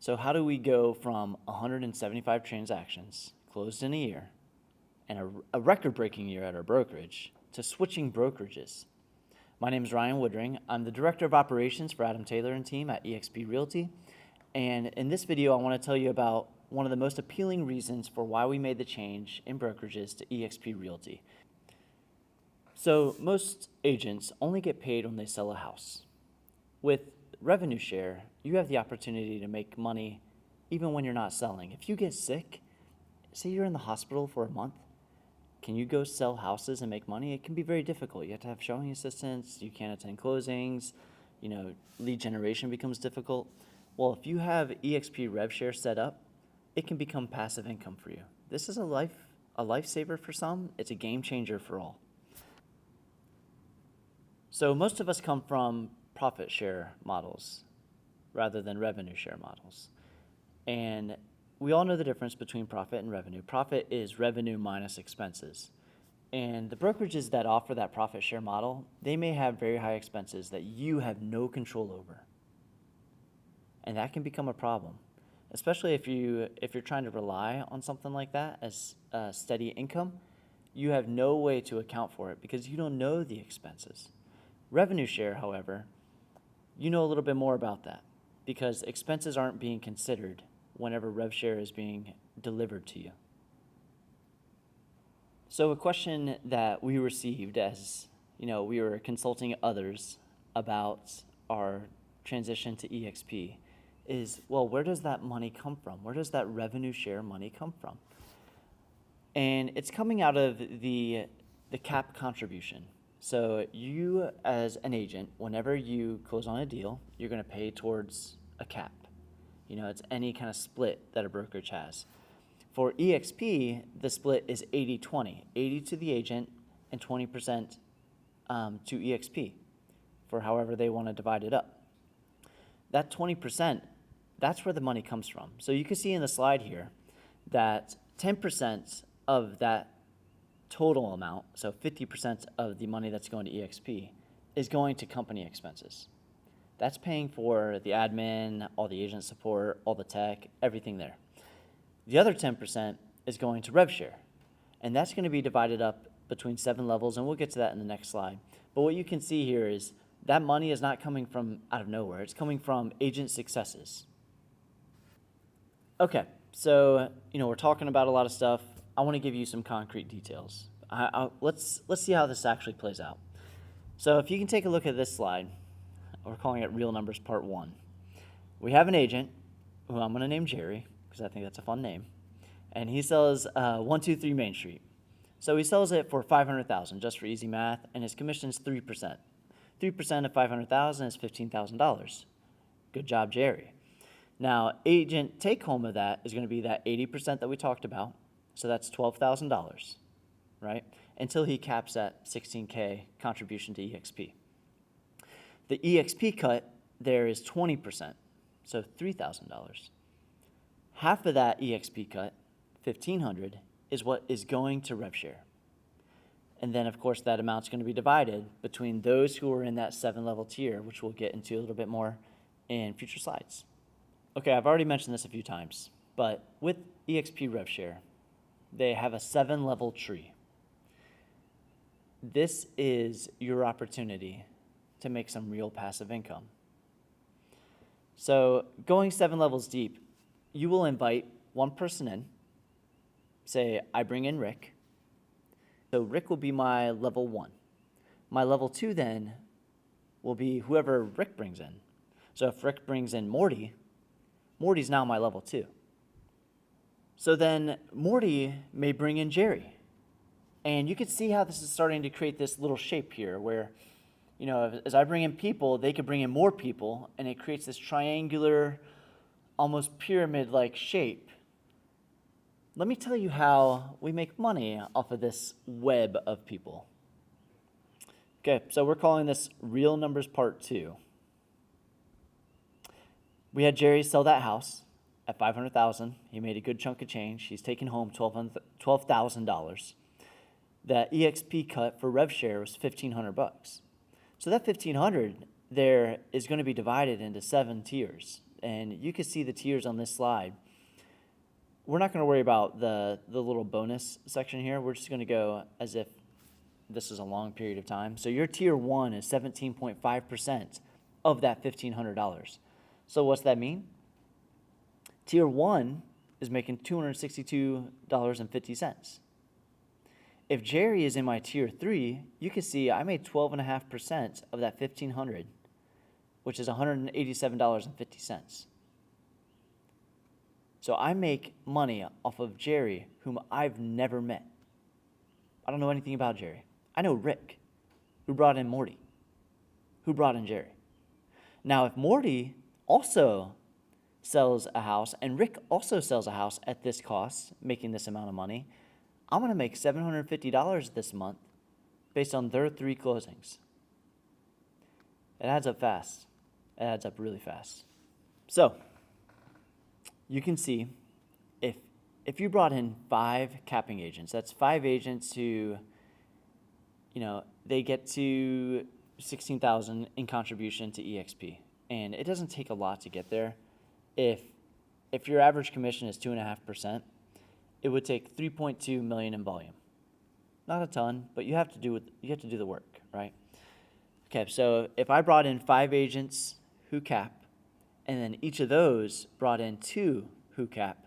So how do we go from 175 transactions closed in a year and a record-breaking year at our brokerage to switching brokerages? My name is Ryan Woodring. I'm the Director of Operations for Adam Taylor and team at eXp Realty. And in this video, I want to tell you about one of the most appealing reasons for why we made the change in brokerages to eXp Realty. So most agents only get paid when they sell a house. With revenue share, you have the opportunity to make money even when you're not selling. If you get sick, say you're in the hospital for a month, can you go sell houses and make money? It can be very difficult. You have to have showing assistants, you can't attend closings, lead generation becomes difficult. Well, if you have eXp RevShare set up, it can become passive income for you. This is a lifesaver for some, it's a game changer for all. So most of us come from profit share models rather than revenue share models. And we all know the difference between profit and revenue. Profit is revenue minus expenses. And the brokerages that offer that profit share model, they may have very high expenses that you have no control over. And that can become a problem, especially if you're trying to rely on something like that as a steady income. You have no way to account for it because you don't know the expenses. Revenue share, however, you know a little bit more about that because expenses aren't being considered whenever rev share is being delivered to you. So a question that we received as we were consulting others about our transition to eXp is, well, where does that money come from? Where does that revenue share money come from? And it's coming out of the cap contribution. So you as an agent, whenever you close on a deal, you're going to pay towards a cap. It's any kind of split that a brokerage has. For eXp, the split is 80-20, 80 to the agent and 20% to eXp for however they want to divide it up. That 20%, that's where the money comes from. So you can see in the slide here that 10% of that total amount, so 50% of the money that's going to eXp, is going to company expenses. That's paying for the admin, all the agent support, all the tech, everything there. The other 10% is going to RevShare, and that's going to be divided up between 7 levels, and we'll get to that in the next slide. But what you can see here is that money is not coming from out of nowhere. It's coming from agent successes. Okay, so we're talking about a lot of stuff. I want to give you some concrete details. Let's see how this actually plays out. So if you can take a look at this slide, we're calling it Real Numbers Part 1. We have an agent, who I'm going to name Jerry, because I think that's a fun name, and he sells 123 Main Street. So he sells it for $500,000, just for easy math, and his commission is 3%. 3% of $500,000 is $15,000. Good job, Jerry. Now, agent take-home of that is going to be that 80% that we talked about, so that's $12,000, right? Until he caps at $16K contribution to eXp. The eXp cut there is 20%, so $3,000. Half of that eXp cut, $1,500, is what is going to RevShare. And then, of course, that amount's going to be divided between those who are in that 7-level tier, which we'll get into a little bit more in future slides. Okay, I've already mentioned this a few times, but with eXp RevShare, they have a 7-level tree. This is your opportunity to make some real passive income. So going 7 levels deep, you will invite one person in. Say, I bring in Rick. So Rick will be my level 1. My level 2 then will be whoever Rick brings in. So if Rick brings in Morty, Morty's now my level 2. So then Morty may bring in Jerry. And you can see how this is starting to create this little shape here where, as I bring in people, they could bring in more people, and it creates this triangular, almost pyramid-like shape. Let me tell you how we make money off of this web of people. Okay, so we're calling this Real Numbers Part 2. We had Jerry sell that house at $500,000. He made a good chunk of change. He's taking home $12,000. That eXp cut for RevShare was $1,500. So that $1,500 there is going to be divided into 7 tiers. And you can see the tiers on this slide. We're not going to worry about the little bonus section here. We're just going to go as if this is a long period of time. So your tier 1 is 17.5% of that $1,500. So what's that mean? Tier 1 is making $262.50. If Jerry is in my tier 3, you can see I made 12.5% of that $1,500, which is $187.50. So I make money off of Jerry, whom I've never met. I don't know anything about Jerry. I know Rick, who brought in Morty, who brought in Jerry. Now, if Morty also sells a house and Rick also sells a house at this cost, making this amount of money, I'm going to make $750 this month based on their 3 closings. It adds up fast. It adds up really fast. So you can see if you brought in 5 capping agents, that's 5 agents who, they get to $16,000 in contribution to eXp. And it doesn't take a lot to get there. If your average commission is 2.5%, it would take $3.2 million in volume. Not a ton, but you have to do the work, right? Okay, so if I brought in 5 agents who cap, and then each of those brought in 2 who cap,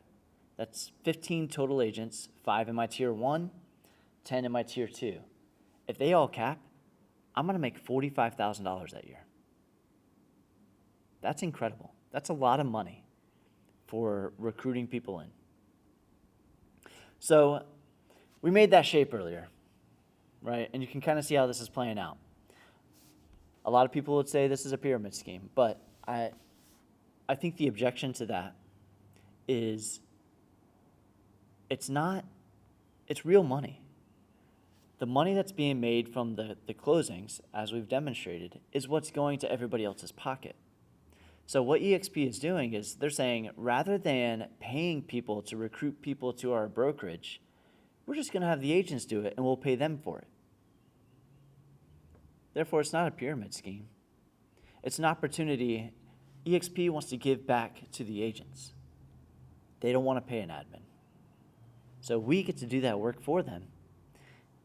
that's 15 total agents, 5 in my tier 1, 10 in my tier 2. If they all cap, I'm going to make $45,000 that year. That's incredible. That's a lot of money for recruiting people in. So we made that shape earlier, right? And you can kind of see how this is playing out. A lot of people would say this is a pyramid scheme, but I think the objection to that is it's not, it's real money. The money that's being made from the closings, as we've demonstrated, is what's going to everybody else's pocket. So what eXp is doing is they're saying, rather than paying people to recruit people to our brokerage, we're just going to have the agents do it and we'll pay them for it. Therefore, it's not a pyramid scheme. It's an opportunity. eXp wants to give back to the agents. They don't want to pay an admin. So we get to do that work for them,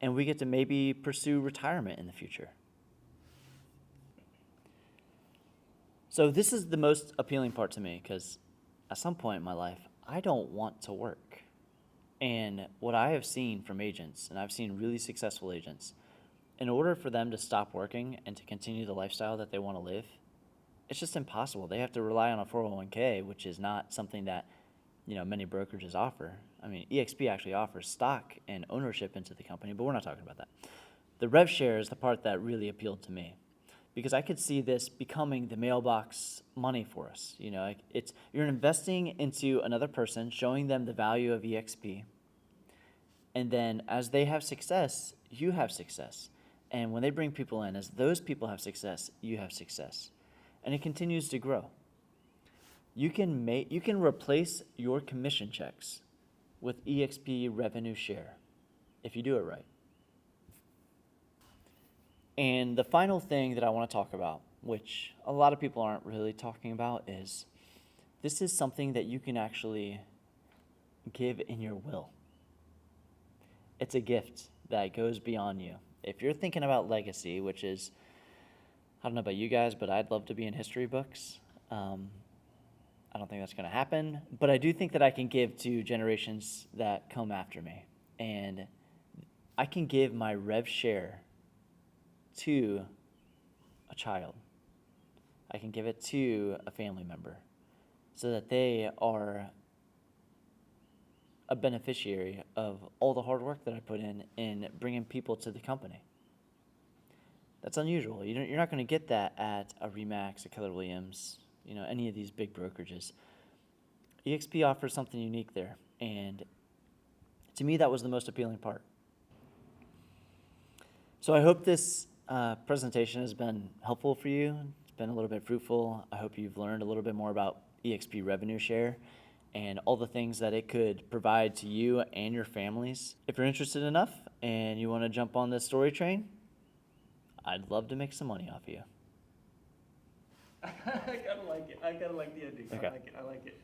and we get to maybe pursue retirement in the future. So this is the most appealing part to me, because at some point in my life, I don't want to work. And what I have seen from agents, and I've seen really successful agents, in order for them to stop working and to continue the lifestyle that they want to live, it's just impossible. They have to rely on a 401k, which is not something that many brokerages offer. I mean, eXp actually offers stock and ownership into the company, but we're not talking about that. The rev share is the part that really appealed to me, because I could see this becoming the mailbox money for us. You're investing into another person, showing them the value of eXp, and then as they have success, you have success. And when they bring people in, as those people have success, you have success. And it continues to grow. You can replace your commission checks with eXp revenue share if you do it right. And the final thing that I want to talk about, which a lot of people aren't really talking about, is this is something that you can actually give in your will. It's a gift that goes beyond you. If you're thinking about legacy, which is, I don't know about you guys, but I'd love to be in history books. I don't think that's going to happen, but I do think that I can give to generations that come after me. And I can give my rev share to a child. I can give it to a family member so that they are a beneficiary of all the hard work that I put in bringing people to the company. That's unusual. You're not going to get that at a RE/MAX, a Keller Williams, any of these big brokerages. eXp offers something unique there, and to me, that was the most appealing part. So I hope this presentation has been helpful for you. It's been a little bit fruitful. I hope you've learned a little bit more about eXp revenue share and all the things that it could provide to you and your families. If you're interested enough and you want to jump on this story train, I'd love to make some money off you. I kinda like it. I kinda like the ending. Okay. I like it.